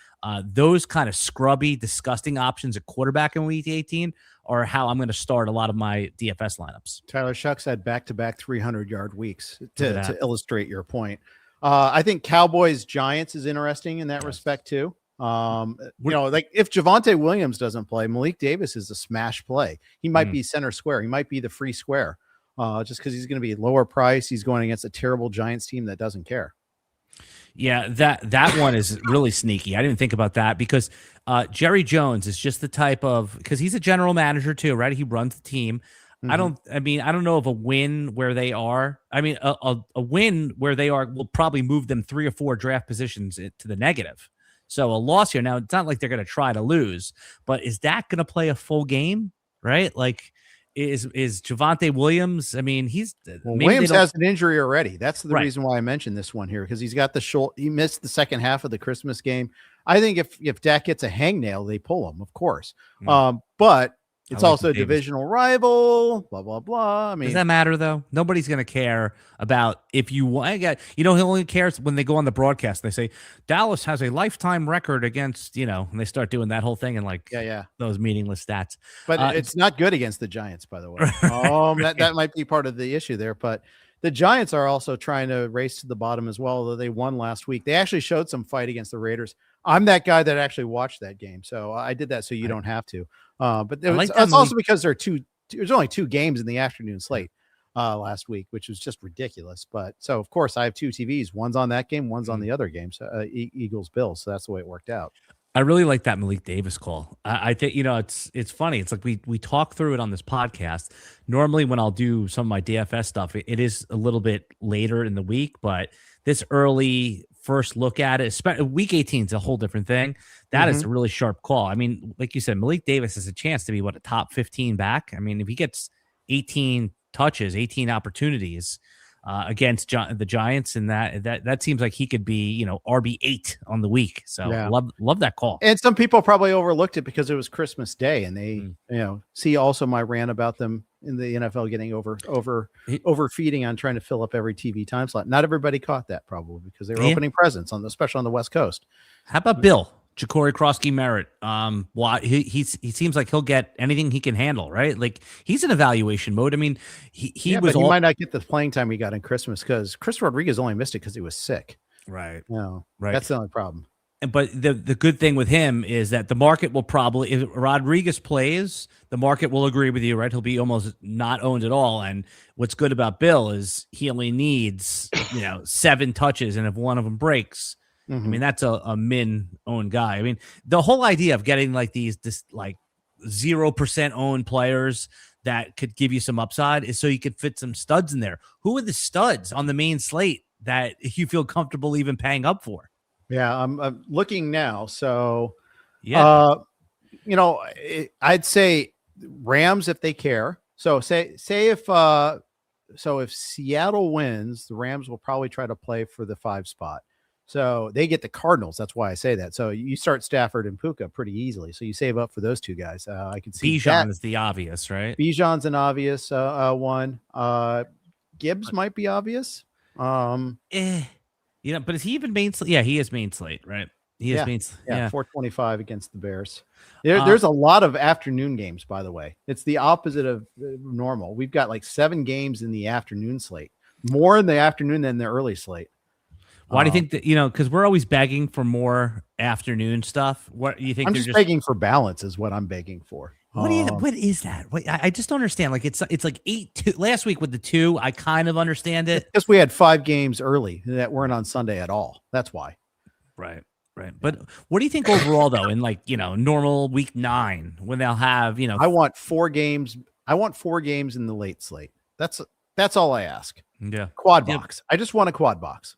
those kind of scrubby, disgusting options at quarterback in Week 18 are how I'm going to start a lot of my DFS lineups. Tyler Shough had back-to-back 300-yard weeks to illustrate your point. I think Cowboys-Giants is interesting in that respect too. Like if Javonte Williams doesn't play, Malik Davis is a smash play. He might be center square. He might be the free square. Just because he's going to be lower price. He's going against a terrible Giants team that doesn't care. Yeah, that one is really sneaky. I didn't think about that because Jerry Jones is just the type of, because he's a general manager too, right? He runs the team. I don't know if a win where they are, a win where they are will probably move them 3 or 4 draft positions to the negative. So a loss here. Now, it's not like they're going to try to lose, but is that going to play a full game, right? Like, is Javonte Williams? I mean, Williams has an injury already. That's the reason why I mentioned this one here, because he's got the shoulder. He missed the second half of the Christmas game. I think if Dak gets a hangnail, they pull him, of course. But It's like also a Davis. divisional rival, blah, blah, blah. I mean, Does that matter though? Nobody's going to care about if you want. He only cares when they go on the broadcast. They say Dallas has a lifetime record against, and they start doing that whole thing and those meaningless stats. But it's not good against the Giants, by the way. Right. That might be part of the issue there. But the Giants are also trying to race to the bottom as well, although they won last week. They actually showed some fight against the Raiders. I'm that guy that actually watched that game, so I did that so you don't have to. But that's also because there's only 2 games in the afternoon slate last week, which was just ridiculous. But so of course I have 2 TVs. One's on that game, one's on the other game. So Eagles Bills. So that's the way it worked out. I really like that Malik Davis call. I think, it's funny. It's like we talk through it on this podcast. Normally when I'll do some of my DFS stuff, it is a little bit later in the week, but this early first look at it, week 18 is a whole different thing. That is a really sharp call. I mean, like you said, Malik Davis has a chance to be a top 15 back. I mean, if he gets 18 touches, 18 opportunities against the Giants, and that seems like he could be, RB8 on the week. So love that call. And some people probably overlooked it because it was Christmas Day, and they, see also my rant about them in the NFL getting overfeeding on trying to fill up every TV time slot. Not everybody caught that probably because they were opening presents especially on the West Coast. How about Bill? Ja'Cory Krosky Merritt. He seems like he'll get anything he can handle, right? Like he's in evaluation mode. I mean, he might not get the playing time he got in Christmas because Chris Rodriguez only missed it because he was sick. Right. No, right. That's the only problem. But the good thing with him is that the market will probably, if Rodriguez plays, the market will agree with you, right? He'll be almost not owned at all. And what's good about Bill is he only needs 7 touches, and if one of them breaks. I mean, that's a min-owned guy. I mean, the whole idea of getting this 0% owned players that could give you some upside is so you could fit some studs in there. Who are the studs on the main slate that you feel comfortable even paying up for? Yeah, I'm looking now. So, yeah, I'd say Rams if they care. So say if Seattle wins, the Rams will probably try to play for the 5 spot. So they get the Cardinals. That's why I say that. So you start Stafford and Puka pretty easily. So you save up for those 2 guys. I can see Bijan is the obvious, right? Bijan's an obvious one. Gibbs might be obvious. But is he even main slate? Yeah, he is main slate, right? He is main slate. Yeah, 425 against the Bears. There's a lot of afternoon games, by the way. It's the opposite of normal. We've got 7 games in the afternoon slate, more in the afternoon than the early slate. Why do you think that, because we're always begging for more afternoon stuff? What do you think? I'm just begging for balance is what I'm begging for. What is that? I just don't understand. Like it's like 8-2 last week with the 2. I kind of understand it. Because we had 5 games early that weren't on Sunday at all. That's why. Right. But what do you think overall though, in normal week 9 when they'll have, I want 4 games. I want 4 games in the late slate. That's all I ask. Yeah. Quad box. I just want a quad box.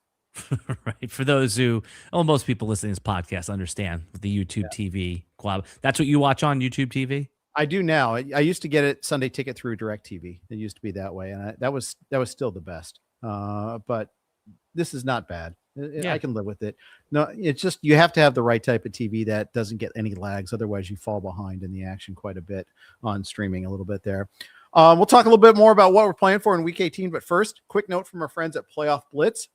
Right. For those who, most people listening to this podcast understand the YouTube TV quad. That's what you watch on YouTube TV? I do now. I used to get it Sunday ticket through DirecTV. It used to be that way. And that was still the best. But this is not bad. I can live with it. No, it's just, you have to have the right type of TV that doesn't get any lags. Otherwise you fall behind in the action quite a bit on streaming a little bit there. We'll talk a little bit more about what we're playing for in week 18. But first, quick note from our friends at Playoff Blitz.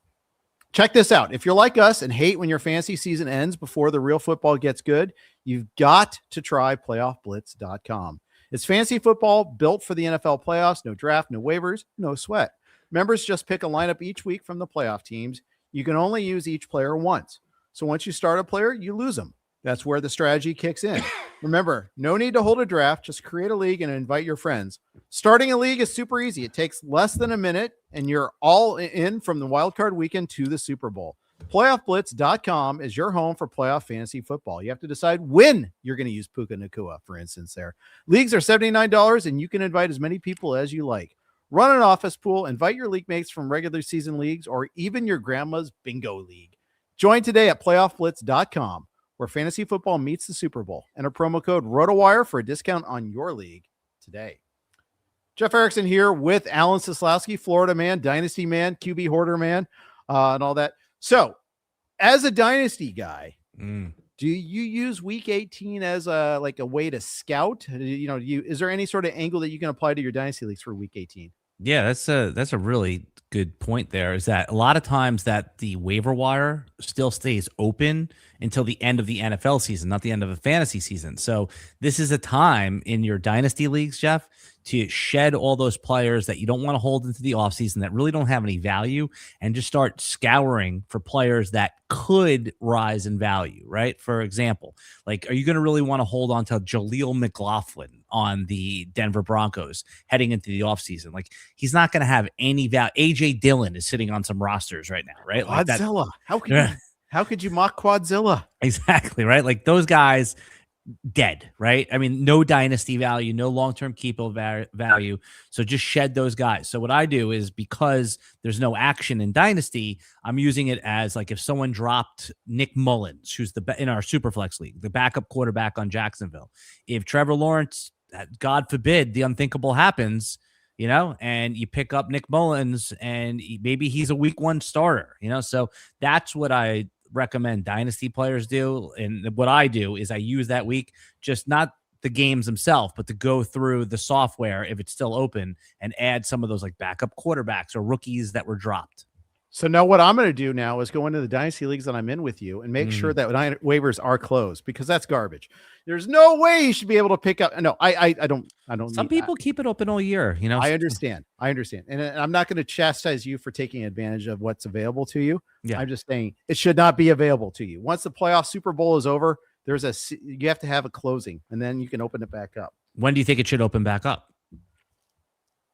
Check this out. If you're like us and hate when your fantasy season ends before the real football gets good, you've got to try playoffblitz.com. It's fantasy football built for the NFL playoffs. No draft, no waivers, no sweat. Members just pick a lineup each week from the playoff teams. You can only use each player once. So once you start a player, you lose them. That's where the strategy kicks in. Remember, no need to hold a draft. Just create a league and invite your friends. Starting a league is super easy. It takes less than a minute, and you're all in from the wild card weekend to the Super Bowl. PlayoffBlitz.com is your home for playoff fantasy football. You have to decide when you're going to use Puka Nacua, for instance, there. Leagues are $79, and you can invite as many people as you like. Run an office pool, invite your league mates from regular season leagues, or even your grandma's bingo league. Join today at PlayoffBlitz.com. where fantasy football meets the Super Bowl. Enter promo code RotoWire for a discount on your league today. Jeff Erickson here with Alan Seslowsky, Florida man, Dynasty man, QB hoarder man, and all that. So, as a Dynasty guy, do Do you use week 18 as a way to scout? Is there any sort of angle that you can apply to your dynasty leagues for week 18? Yeah, that's a really good point there. Is that a lot of times that the waiver wire still stays open until the end of the NFL season, not the end of the fantasy season. So this is a time in your dynasty leagues, Jeff, to shed all those players that you don't want to hold into the offseason that really don't have any value, and just start scouring for players that could rise in value, right? For example, like, are you going to really want to hold on to Jaleel McLaughlin on the Denver Broncos heading into the offseason? Like, he's not going to have any value. AJ Dillon is sitting on some rosters right now, right? Like that. Quadzilla. How could you mock Quadzilla? Exactly, right? Like, those guys dead, right? I mean, no dynasty value, no long-term keepable value. So just shed those guys. So what I do is, because there's no action in dynasty, I'm using it as like, if someone dropped Nick Mullins, who's in our Superflex league, the backup quarterback on Jacksonville. If Trevor Lawrence, God forbid, the unthinkable happens, and you pick up Nick Mullins, and maybe he's a week 1 starter, so that's what I recommend dynasty players do. And what I do is I use that week, just not the games themselves, but to go through the software if it's still open and add some of those like backup quarterbacks or rookies that were dropped. So now what I'm going to do now is go into the dynasty leagues that I'm in with you and make sure that waivers are closed, because that's garbage. There's no way you should be able to pick up. No, I don't. Some people keep it open all year. I understand. And I'm not going to chastise you for taking advantage of what's available to you. Yeah. I'm just saying it should not be available to you. Once the playoff Super Bowl is over, you have to have a closing, and then you can open it back up. When do you think it should open back up?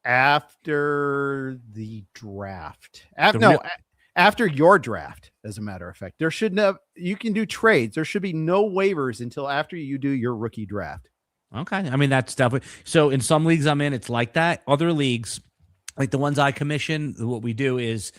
After the draft. After your draft, as a matter of fact. You can do trades. There should be no waivers until after you do your rookie draft. Okay. I mean, that's definitely so. In some leagues I'm in, it's like that. Other leagues, like the ones I commission, what we do is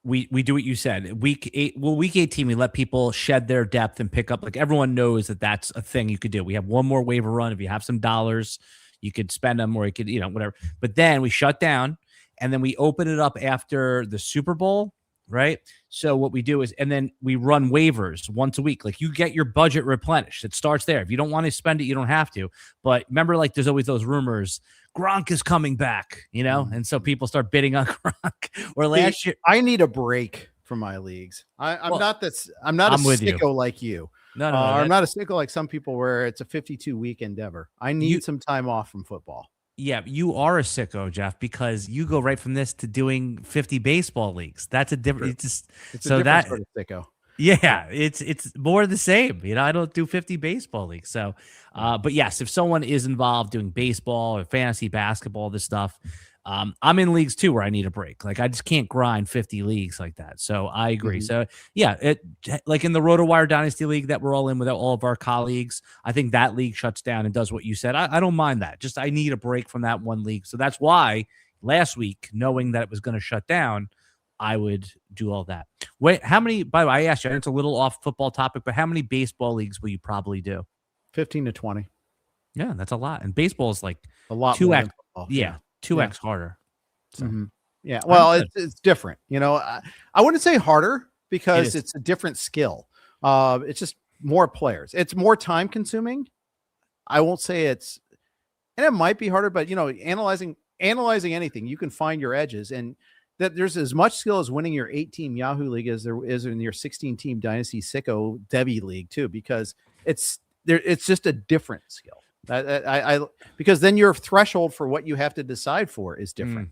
we do what you said. Week 18, we let people shed their depth and pick up. Like, everyone knows that that's a thing you could do. We have one more waiver run. If you have some dollars, you could spend them, or you could, whatever. But then we shut down, and then we open it up after the Super Bowl, right? So what we do is, and then we run waivers once a week. Like, you get your budget replenished. It starts there. If you don't want to spend it, you don't have to. But remember, like, there's always those rumors, Gronk is coming back, and so people start bidding on Gronk. Or last year, I need a break from my leagues. I'm not a sicko like you. No, I'm not a sicko like some people where it's a 52-week endeavor. I need some time off from football. Yeah, you are a sicko, Jeff, because you go right from this to doing 50 baseball leagues. That's a different. It's a different sort of sicko. Yeah, it's more the same. I don't do 50 baseball leagues. So, but yes, if someone is involved doing baseball or fantasy basketball, this stuff, I'm in leagues too where I need a break. Like, I just can't grind 50 leagues like that. So I agree. So yeah, like in the RotoWire Dynasty League that we're all in with all of our colleagues, I think that league shuts down and does what you said. I don't mind that. Just, I need a break from that one league. So that's why last week, knowing that it was going to shut down, I would do all that. Wait, how many, by the way, I asked you, it's a little off football topic, but how many baseball leagues will you probably do? 15 to 20. Yeah, that's a lot. And baseball is like a lot 2x. More than football. Yeah. 2x harder. So. Yeah. Well, it's different. I wouldn't say harder, because it's a different skill. It's just more players. It's more time consuming. I won't say and it might be harder, but analyzing anything, you can find your edges, and that there's as much skill as winning your 8-team Yahoo league as there is in your 16-team Dynasty Sicko Debbie league too, because it's just a different skill. Because then your threshold for what you have to decide for is different.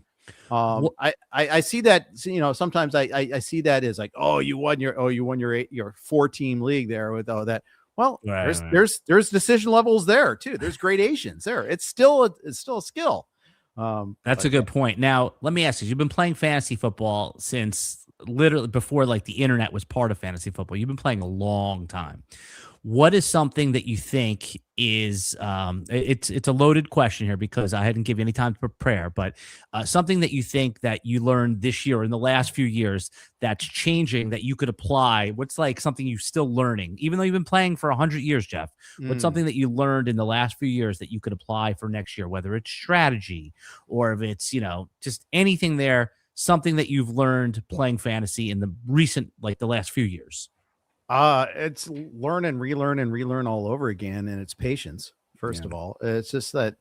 I see that, sometimes I see that as like, you won your 4-team league there with that. Well, there's decision levels there too. There's gradations there. It's still a skill. That's a good point. Now, let me ask you, you've been playing fantasy football since literally before like the internet was part of fantasy football. You've been playing a long time. What is something that you think is it's a loaded question here, because I hadn't given you any time to prepare, but something that you think that you learned this year or in the last few years that's changing that you could apply? What's like something you're still learning, even though you've been playing for 100 years, Jeff? What's something that you learned in the last few years that you could apply for next year, whether it's strategy or if it's, just anything there, something that you've learned playing fantasy in the recent, like the last few years? It's learn and relearn all over again, and it's patience. First of all, it's just that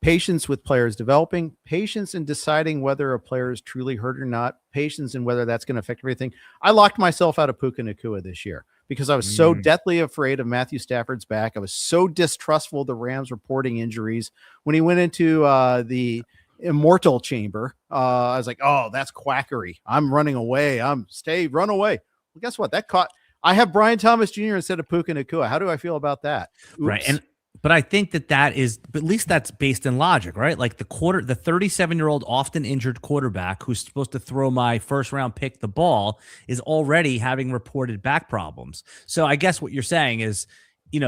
patience with players developing, patience in deciding whether a player is truly hurt or not, patience in whether that's going to affect everything. I locked myself out of Puka Nacua this year because I was so deathly afraid of Matthew Stafford's back. I was so distrustful of the Rams reporting injuries. When he went into the immortal chamber, I was like, oh, that's quackery. I'm running away. Run away. Well, guess what? I have Brian Thomas Jr. instead of Puka Nacua. How do I feel about that? Oops. Right. But I think that is, at least that's based in logic, right? Like the 37-year-old often injured quarterback who's supposed to throw my first round pick the ball is already having reported back problems. So I guess what you're saying is,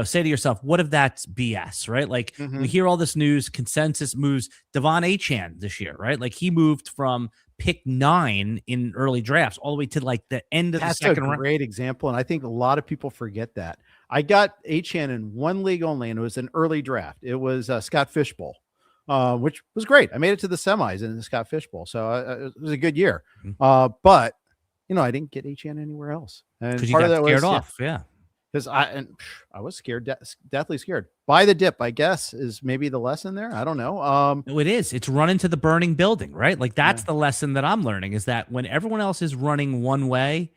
say to yourself, what if that's BS, right? Like we hear all this news, consensus moves. Devon Achane this year, right? Like he moved from pick 9 in early drafts all the way to like the end of the second round. That's a great example. And I think a lot of people forget that. I got Achane in one league only, and it was an early draft. It was Scott Fishbowl, which was great. I made it to the semis in the Scott Fishbowl. So it was a good year. But, I didn't get Achane anywhere else. And part of that was scared off. Yeah. Because I was scared, deathly scared. Buy the dip, I guess, is maybe the lesson there. I don't know. No, it is. It's run into the burning building, right? Like that's the lesson that I'm learning is that when everyone else is running one way,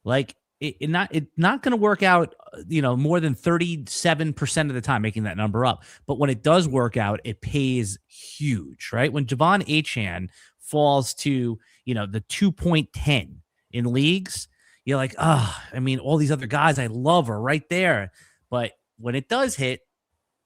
like it's not going to work out, more than 37% of the time, making that number up. But when it does work out, it pays huge, right? When Devon Achane falls to, the 2.10 in leagues, you're like, all these other guys I love are right there. But when it does hit,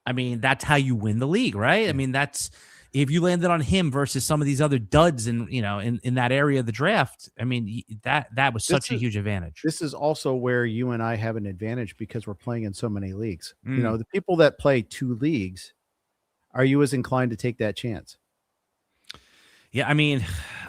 that's how you win the league, right? That's if you landed on him versus some of these other duds in that area of the draft. That was such a huge advantage. This is also where you and I have an advantage because we're playing in so many leagues. The people that play 2 leagues, are you as inclined to take that chance? Yeah,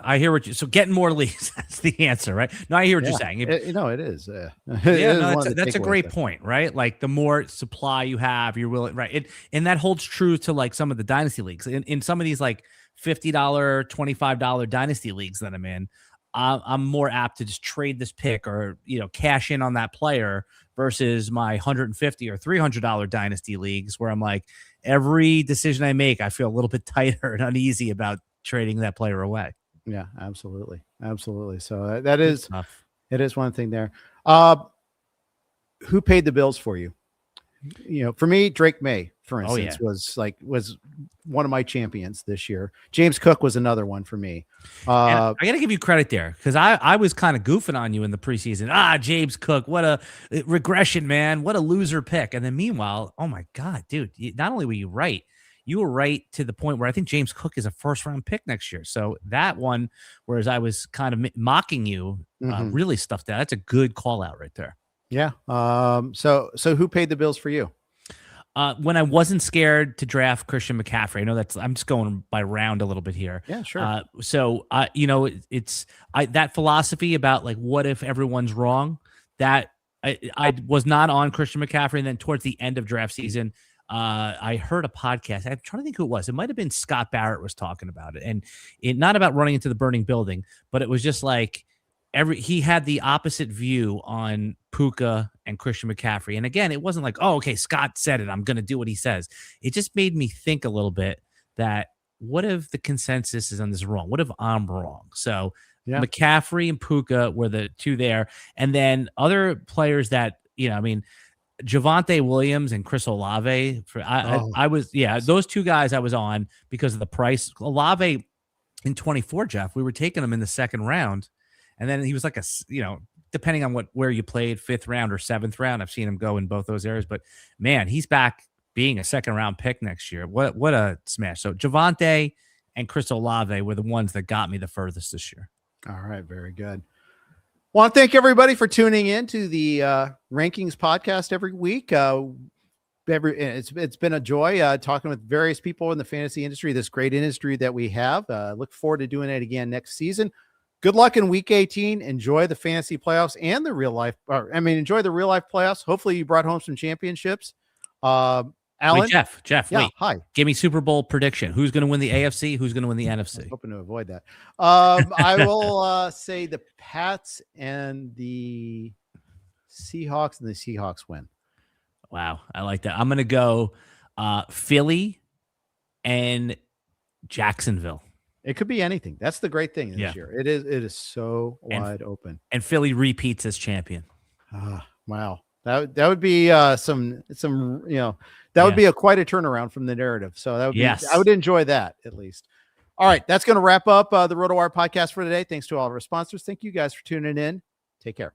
I hear so getting more leagues, that's the answer, right? No, I hear what you're saying. It is. That's a great point, right? Like the more supply you have, you're willing, right? And that holds true to like some of the dynasty leagues. In some of these like $50, $25 dynasty leagues that I'm in, I'm more apt to just trade this pick or, cash in on that player versus my $150 or $300 dynasty leagues where I'm like, every decision I make, I feel a little bit tighter and uneasy about trading that player away. Yeah, absolutely. So that is tough. It is one thing there. Who paid the bills for you? For me, Drake May, for instance, was one of my champions this year. James Cook was another one for me. I got to give you credit there because I was kind of goofing on you in the preseason. James Cook, what a regression, man. What a loser pick. And then meanwhile, oh my God, dude, not only were you right, you were right to the point where I think James Cook is a first-round pick next year. So that one, whereas I was kind of mocking you, really stuffed out. That's a good call out right there. Yeah. So who paid the bills for you? When I wasn't scared to draft Christian McCaffrey, I know I'm just going by round a little bit here. Yeah, sure. It's that philosophy about like, what if everyone's wrong? That I was not on Christian McCaffrey. And then towards the end of draft season, I heard a podcast. I'm trying to think who it was. It might have been Scott Barrett was talking about it, and not about running into the burning building, but it was just like he had the opposite view on Puka and Christian McCaffrey. And again, it wasn't like, oh, okay, Scott said it, I'm going to do what he says. It just made me think a little bit that what if the consensus is on this wrong? What if I'm wrong? So McCaffrey and Puka were the two there, and then other players that Javonte Williams and Chris Olave. I was those two guys I was on because of the price. Olave in 24, Jeff, we were taking him in the second round, and then he was like depending on where you played, 5th round or 7th round. I've seen him go in both those areas, but man, he's back being a second round pick next year. What a smash! So Javonte and Chris Olave were the ones that got me the furthest this year. All right, very good. Want to thank everybody for tuning in to the Rankings podcast every week. It's been a joy talking with various people in the fantasy industry, this great industry that we have. Look forward to doing it again next season. Good luck in week 18. Enjoy the fantasy playoffs and the real life. Enjoy the real life playoffs. Hopefully you brought home some championships. Alan? Wait, Jeff, yeah, wait. Hi. Give me Super Bowl prediction. Who's going to win the AFC? Who's going to win the NFC? I'm hoping to avoid that. I will say the Pats and the Seahawks, and the Seahawks win. Wow, I like that. I'm going to go Philly and Jacksonville. It could be anything. That's the great thing this Yeah. year. It is so wide open. And Philly repeats as champion. Wow. That would be some that would be quite a turnaround from the narrative. So that would be, I would enjoy that at least. All right, that's going to wrap up the RotoWire podcast for today. Thanks to all of our sponsors. Thank you guys for tuning in. Take care.